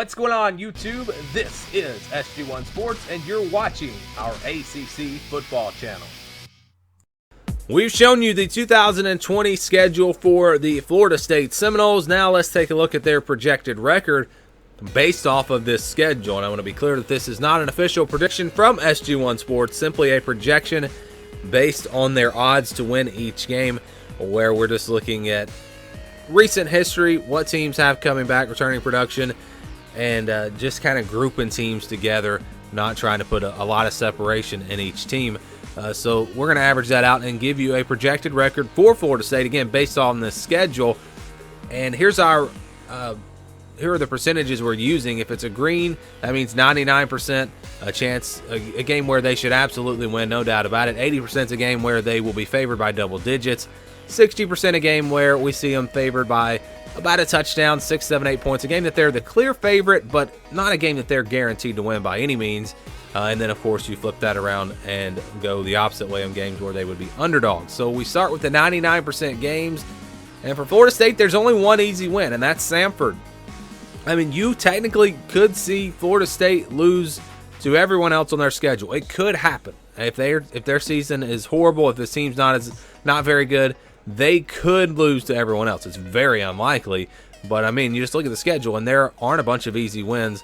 What's going on, YouTube? This is SG1 Sports, and you're watching our ACC football channel. We've shown you the 2020 schedule for the Florida State Seminoles. Now let's take a look at their projected record based off of this schedule. And I want to be clear that this is not an official prediction from SG1 Sports, simply a projection based on their odds to win each game, where we're just looking at recent history, what teams have coming back, returning production, and just kind of grouping teams together, not trying to put a lot of separation in each team. So we're going to average that out and give you a projected record for Florida State, again, based on this schedule. And here's our here are the percentages we're using. If it's a green, that means 99% a chance, a game where they should absolutely win, no doubt about it. 80% is a game where they will be favored by double digits. 60% a game where we see them favored by about a touchdown, 6, 7, 8 points. A game that they're the clear favorite, but not a game that they're guaranteed to win by any means. And then, of course, you flip that around and go the opposite way on games where they would be underdogs. So we start with the 99% games. And for Florida State, there's only one easy win, and that's Samford. I mean, you technically could see Florida State lose to everyone else on their schedule. It could happen. If their season is horrible, if the team's not very good, they could lose to everyone else. It's very unlikely, but I mean, you just look at the schedule, and there aren't a bunch of easy wins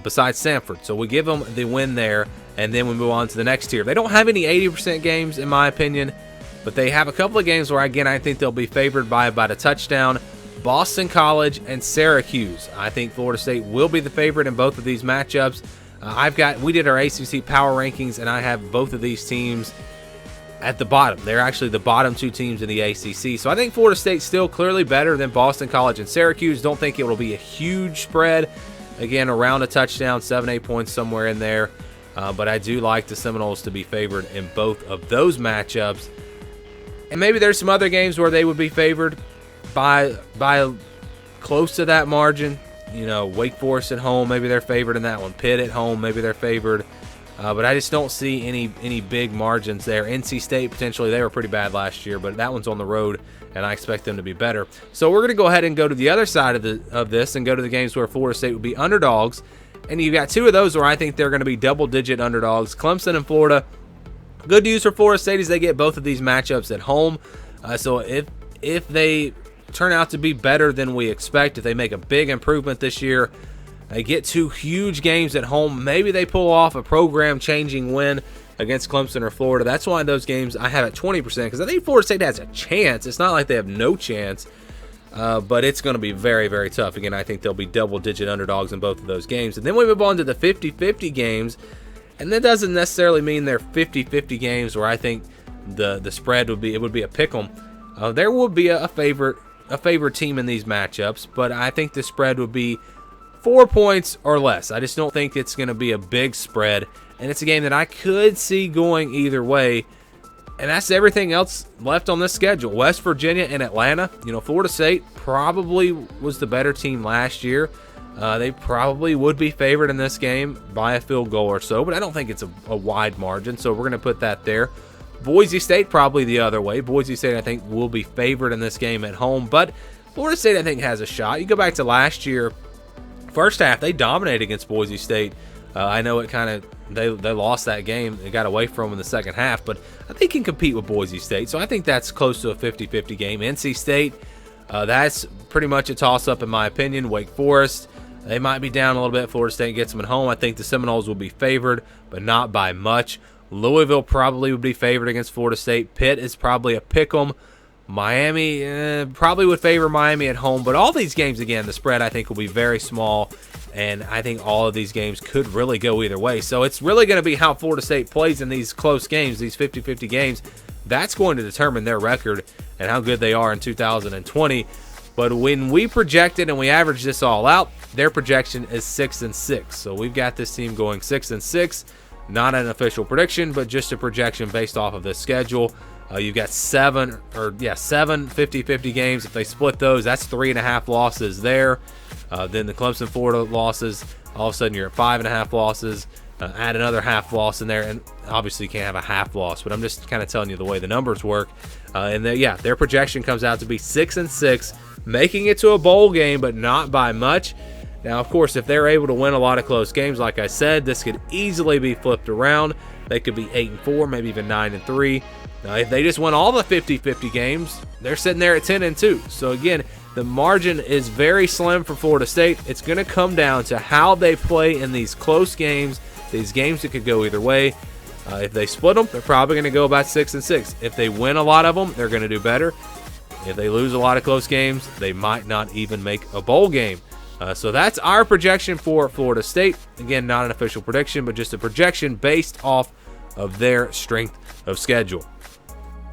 besides Samford. So we give them the win there, and then we move on to the next tier. They don't have any 80% games, in my opinion, but they have a couple of games where, again, I think they'll be favored by about a touchdown. Boston College and Syracuse. I think Florida State will be the favorite in both of these matchups. We did our ACC power rankings, and I have both of these teams at the bottom. They're actually the bottom two teams in the ACC. So I think Florida State's still clearly better than Boston College and Syracuse. Don't think it will be a huge spread. Again, around a touchdown, 7, 8 points somewhere in there. But I do like the Seminoles to be favored in both of those matchups. And maybe there's some other games where they would be favored by close to that margin. You know, Wake Forest at home, maybe they're favored in that one. Pitt at home, maybe they're favored. But I just don't see any big margins there. NC State, potentially, they were pretty bad last year, but that one's on the road, and I expect them to be better. So we're going to go ahead and go to the other side of this and go to the games where Florida State would be underdogs. And you've got two of those where I think they're going to be double-digit underdogs, Clemson and Florida. Good news for Florida State is they get both of these matchups at home. So if they turn out to be better than we expect, if they make a big improvement this year, they get two huge games at home, maybe they pull off a program-changing win against Clemson or Florida. That's why those games I have at 20%, because I think Florida State has a chance. It's not like they have no chance, but it's going to be very, very tough. Again, I think they'll be double-digit underdogs in both of those games. And then we move on to the 50-50 games, and that doesn't necessarily mean they're 50-50 games where I think the spread would be a pick'em. There will be a favorite team in these matchups, but I think the spread would be 4 points or less. I just don't think it's going to be a big spread, and it's a game that I could see going either way, and that's everything else left on this schedule. West Virginia and Atlanta. You know, Florida State probably was the better team last year. They probably would be favored in this game by a field goal or so, but I don't think it's a wide margin, so we're going to put that there. Boise State probably the other way. Boise State, I think, will be favored in this game at home, but Florida State, I think, has a shot. You go back to last year, first half, they dominated against Boise State. I know it kind of they lost that game. They got away from them in the second half, but I think can compete with Boise State. So I think that's close to a 50-50 game. NC State, that's pretty much a toss-up in my opinion. Wake Forest, they might be down a little bit. Florida State gets them at home. I think the Seminoles will be favored, but not by much. Louisville probably would be favored against Florida State. Pitt is probably a pick'em. Miami probably would favor Miami at home, but all these games, again, the spread I think will be very small, and I think all of these games could really go either way. So it's really going to be how Florida State plays in these close games, these 50-50 games. That's going to determine their record and how good they are in 2020. But when we project it and we average this all out, their projection is 6-6. So we've got this team going 6-6. Not an official prediction, but just a projection based off of this schedule. You've got seven 50-50 games. If they split those, that's 3.5 losses there. Then the Clemson Florida losses, all of a sudden you're at 5.5 losses. Add another half loss in there, and obviously you can't have a half loss, but I'm just kind of telling you the way the numbers work. Their projection comes out to be 6-6, making it to a bowl game, but not by much. Now, of course, if they're able to win a lot of close games, like I said, this could easily be flipped around. They could be 8-4, maybe even 9-3. Now, if they just win all the 50-50 games, they're sitting there at 10-2. So again, the margin is very slim for Florida State. It's going to come down to how they play in these close games, these games that could go either way. If they split them, they're probably going to go about 6-6. If they win a lot of them, they're going to do better. If they lose a lot of close games, they might not even make a bowl game. So that's our projection for Florida State. Again, not an official prediction, but just a projection based off of their strength of schedule.